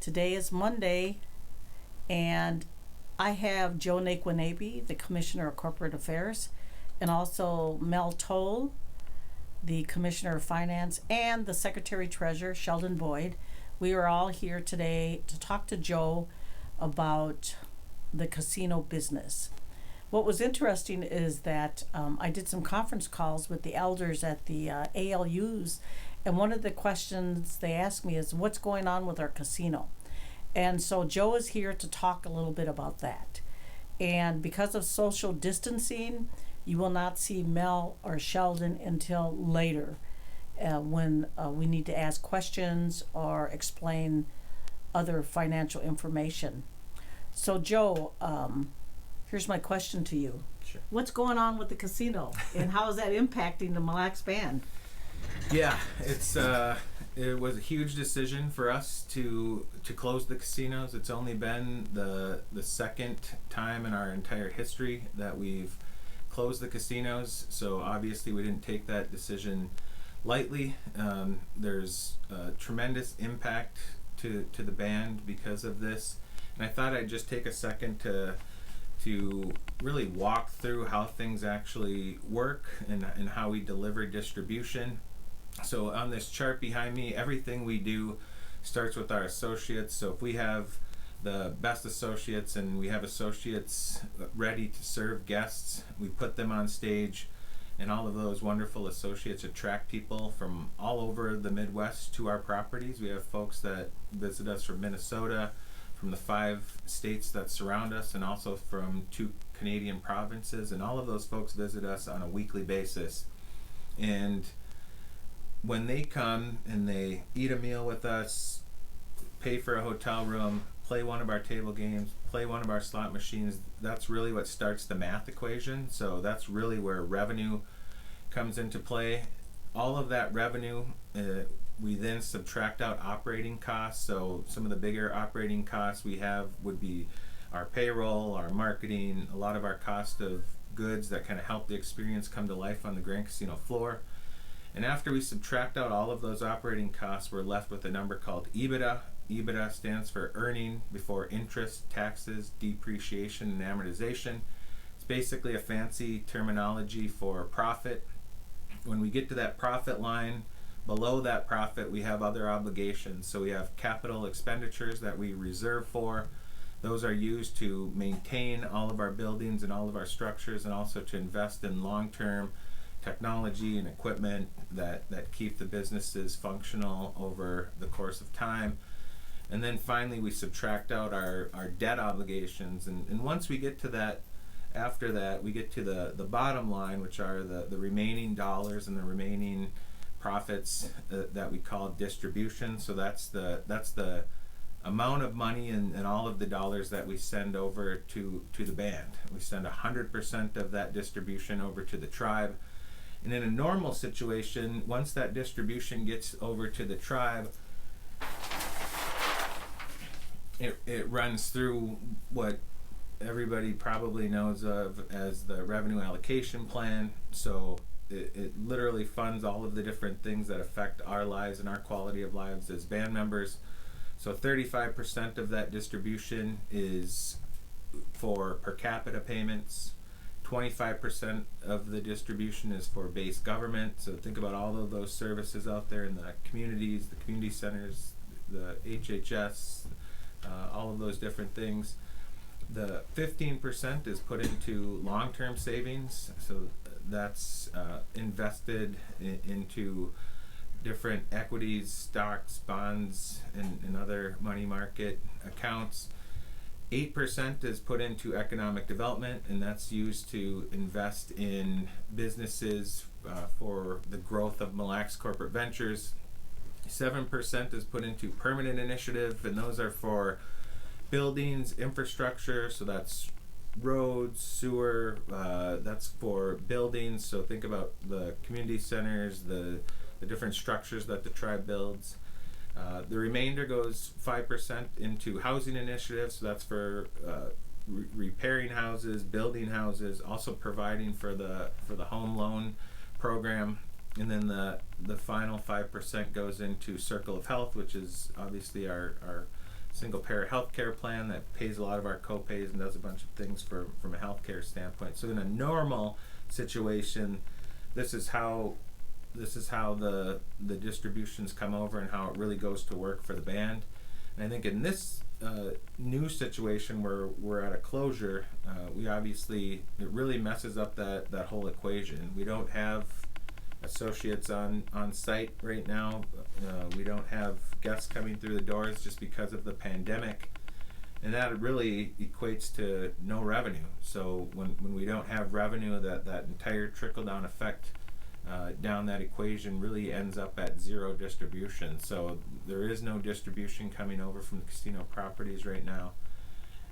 Today is Monday, and I have Joe Nayquonabe, the Commissioner of Corporate Affairs, and also Mel Towle, the Commissioner of Finance, and the Secretary-Treasurer, Sheldon Boyd. We are all here today to talk to Joe about the casino business. What was interesting is that I did some conference calls with the elders at the ALUs, and one of the questions they asked me is, what's going on with our casino? And so Joe is here to talk a little bit about that. And because of social distancing, you will not see Mel or Sheldon until later when we need to ask questions or explain other financial information. So Joe, here's my question to you. Sure. What's going on with the casino, and how is that impacting the Mille Lacs Band? Yeah, it was a huge decision for us to close the casinos. It's only been the second time in our entire history that we've closed the casinos. So obviously we didn't take that decision lightly. There's a tremendous impact to the band because of this, and I thought I'd just take a second to really walk through how things actually work and how we deliver distribution. So on this chart behind me, everything we do starts with our associates. So if we have the best associates and we have associates ready to serve guests, we put them on stage, and all of those wonderful associates attract people from all over the Midwest to our properties. We have folks that visit us from Minnesota, from the 5 states that surround us, and also from 2 Canadian provinces, and all of those folks visit us on a weekly basis. And when they come and they eat a meal with us, pay for a hotel room, play one of our table games, play one of our slot machines, that's really what starts the math equation. So that's really where revenue comes into play. All of that revenue, we then subtract out operating costs. So some of the bigger operating costs we have would be our payroll, our marketing, a lot of our cost of goods that kind of help the experience come to life on the Grand Casino floor. And after we subtract out all of those operating costs, we're left with a number called EBITDA. EBITDA stands for earning before interest, taxes, depreciation, and amortization. It's basically a fancy terminology for profit. When we get to that profit line, below that profit, we have other obligations. So we have capital expenditures that we reserve for. Those are used to maintain all of our buildings and all of our structures, and also to invest in long-term technology and equipment that keep the businesses functional over the course of time. And then finally we subtract out our debt obligations, and once we get to that, after that we get to the bottom line, which are the remaining dollars and the remaining profits that we call distribution. So that's the amount of money and all of the dollars that we send over to the band. We send 100% of that distribution over to the tribe. And in a normal situation, once that distribution gets over to the tribe, it runs through what everybody probably knows of as the revenue allocation plan. So it literally funds all of the different things that affect our lives and our quality of lives as band members. So 35% of that distribution is for per capita payments. 25% of the distribution is for base government. So think about all of those services out there in the communities, the community centers, the HHS, all of those different things. The 15% is put into long-term savings. So that's invested into different equities, stocks, bonds, and other money market accounts. 8% is put into economic development, and that's used to invest in businesses for the growth of Mille Lacs corporate ventures. 7% is put into permanent initiative, and those are for buildings, infrastructure, so that's roads, sewer, that's for buildings. So think about the community centers, the different structures that the tribe builds. The remainder goes 5% into housing initiatives, so that's for repairing houses, building houses, also providing for the home loan program. And then the final 5% goes into Circle of Health, which is obviously our single payer healthcare plan that pays a lot of our co-pays and does a bunch of things from a healthcare standpoint. So in a normal situation, this is how the distributions come over and how it really goes to work for the band. And I think in this new situation where we're at a closure, we obviously, it really messes up that whole equation. We don't have associates on site right now. We don't have guests coming through the doors just because of the pandemic. And that really equates to no revenue. So when we don't have revenue, that entire trickle-down effect down that equation really ends up at zero distribution. So there is no distribution coming over from the casino properties right now,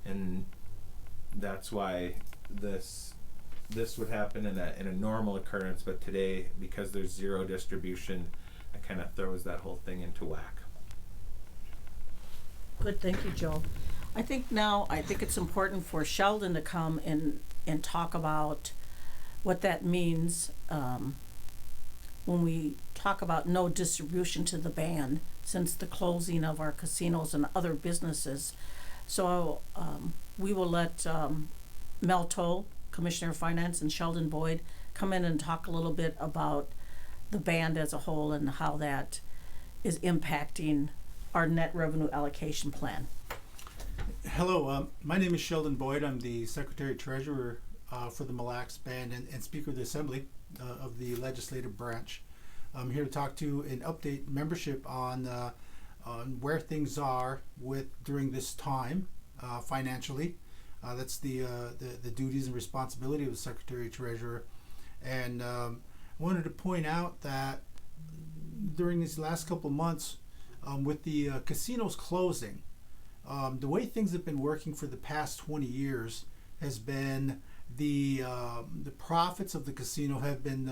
and that's why this would happen in a normal occurrence. But today, because there's zero distribution, it kind of throws that whole thing into whack. Good, thank you, Joe. I think it's important for Sheldon to come and talk about what that means when we talk about no distribution to the band since the closing of our casinos and other businesses. So we will let Mel Towle, Commissioner of Finance, and Sheldon Boyd come in and talk a little bit about the band as a whole and how that is impacting our net revenue allocation plan. Hello, my name is Sheldon Boyd. I'm the Secretary Treasurer for the Mille Band and Speaker of the Assembly of the Legislative Branch. I'm here to talk to and update membership on where things are during this time financially. That's the duties and responsibility of the Secretary Treasurer. And I wanted to point out that during these last couple months, with the casinos closing, the way things have been working for the past 20 years has been the profits of the casino have been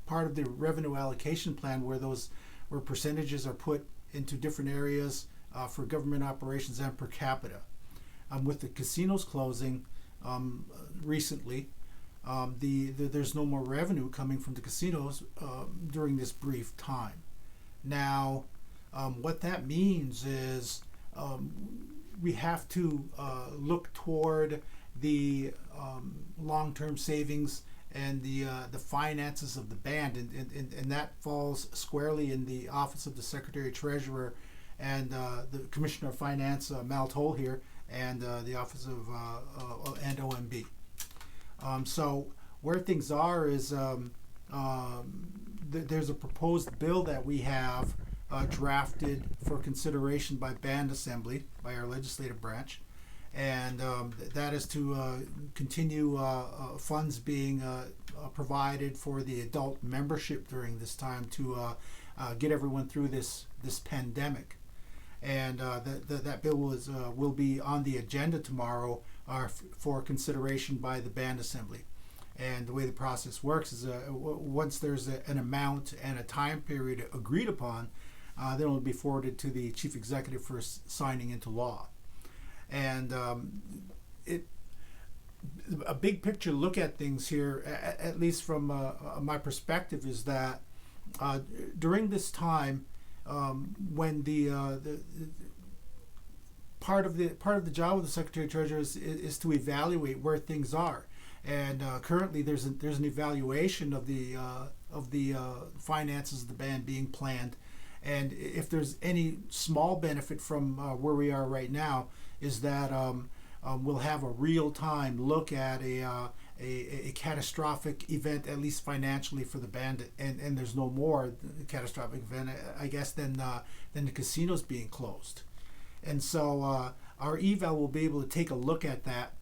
part of the revenue allocation plan, where percentages are put into different areas for government operations and per capita. With the casinos closing recently, there's no more revenue coming from the casinos during this brief time. Now, what that means is we have to look toward the long-term savings and the finances of the band, and that falls squarely in the Office of the Secretary Treasurer and the Commissioner of Finance, Mel Towle here, and the Office of and OMB. So where things are is there's a proposed bill that we have drafted for consideration by Band Assembly, by our legislative branch, and that is to continue funds being provided for the adult membership during this time to get everyone through this pandemic. And that bill will be on the agenda tomorrow for consideration by the Band Assembly. And the way the process works is once there's an amount and a time period agreed upon, then it will be forwarded to the Chief Executive for signing into law. And a big picture look at things here, at least from my perspective, is that during this time, when the part of the job of the Secretary Treasurer is to evaluate where things are, and currently there's an evaluation of the finances of the band being planned, and if there's any small benefit from where we are right now, is that we'll have a real-time look at a catastrophic event, at least financially, for the band, and there's no more catastrophic event, I guess, than the casinos being closed. And so our eval will be able to take a look at that,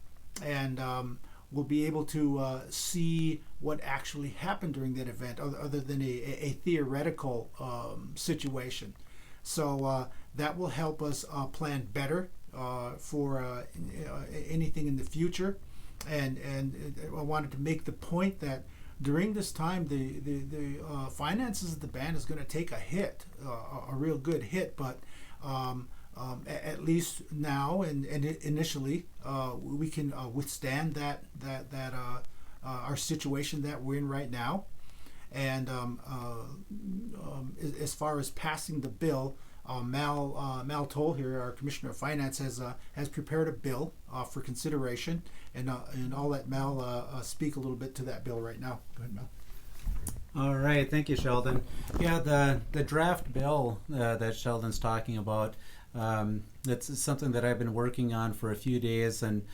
and we'll be able to see what actually happened during that event, other than a theoretical situation. So that will help us plan better for anything in the future. And I wanted to make the point that during this time, the finances of the band is going to take a hit, a real good hit, but at least now and initially we can withstand that our situation that we're in right now. And as far as passing the bill, Mel Towle here, our Commissioner of Finance, has prepared a bill for consideration, and I'll let Mel speak a little bit to that bill right now. Go ahead, Mel. All right, thank you, Sheldon. Yeah, the draft bill that Sheldon's talking about, it's something that I've been working on for a few days, and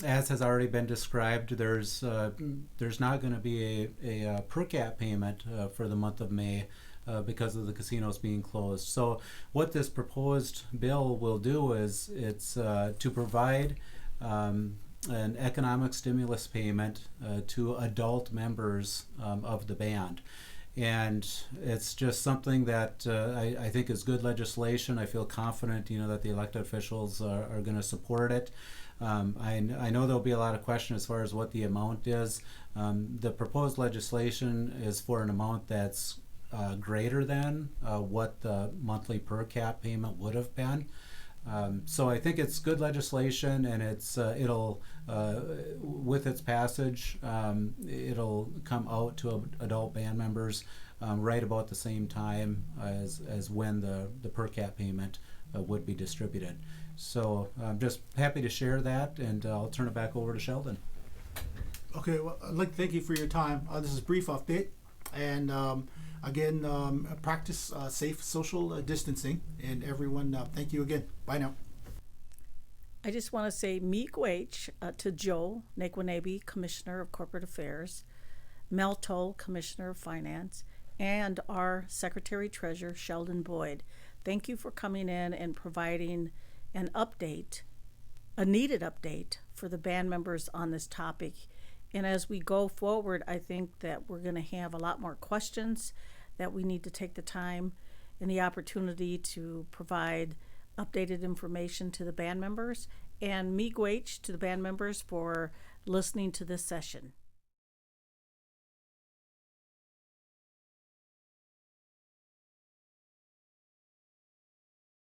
as has already been described, there's not going to be a per cap payment for the month of May because of the casinos being closed. So what this proposed bill will do is it's to provide an economic stimulus payment to adult members of the band. And it's just something that I think is good legislation. I feel confident, that the elected officials are going to support it. I know there'll be a lot of question as far as what the amount is. The proposed legislation is for an amount that's greater than what the monthly per cap payment would have been. So I think it's good legislation, and it'll with its passage, it'll come out to adult band members right about the same time as when the per cap payment would be distributed. So I'm just happy to share that, and I'll turn it back over to Sheldon. Okay, well, I'd like to thank you for your time. This is a brief update, and again, practice safe social distancing, and everyone, thank you again. Bye now. I just want to say miigwech to Joe Nayquonabe, Commissioner of Corporate Affairs, Mel Towle, Commissioner of Finance, and our Secretary-Treasurer, Sheldon Boyd. Thank you for coming in and providing an update, a needed update for the band members on this topic. And as we go forward, I think that we're going to have a lot more questions that we need to take the time and the opportunity to provide updated information to the band members. And miigwech to the band members for listening to this session.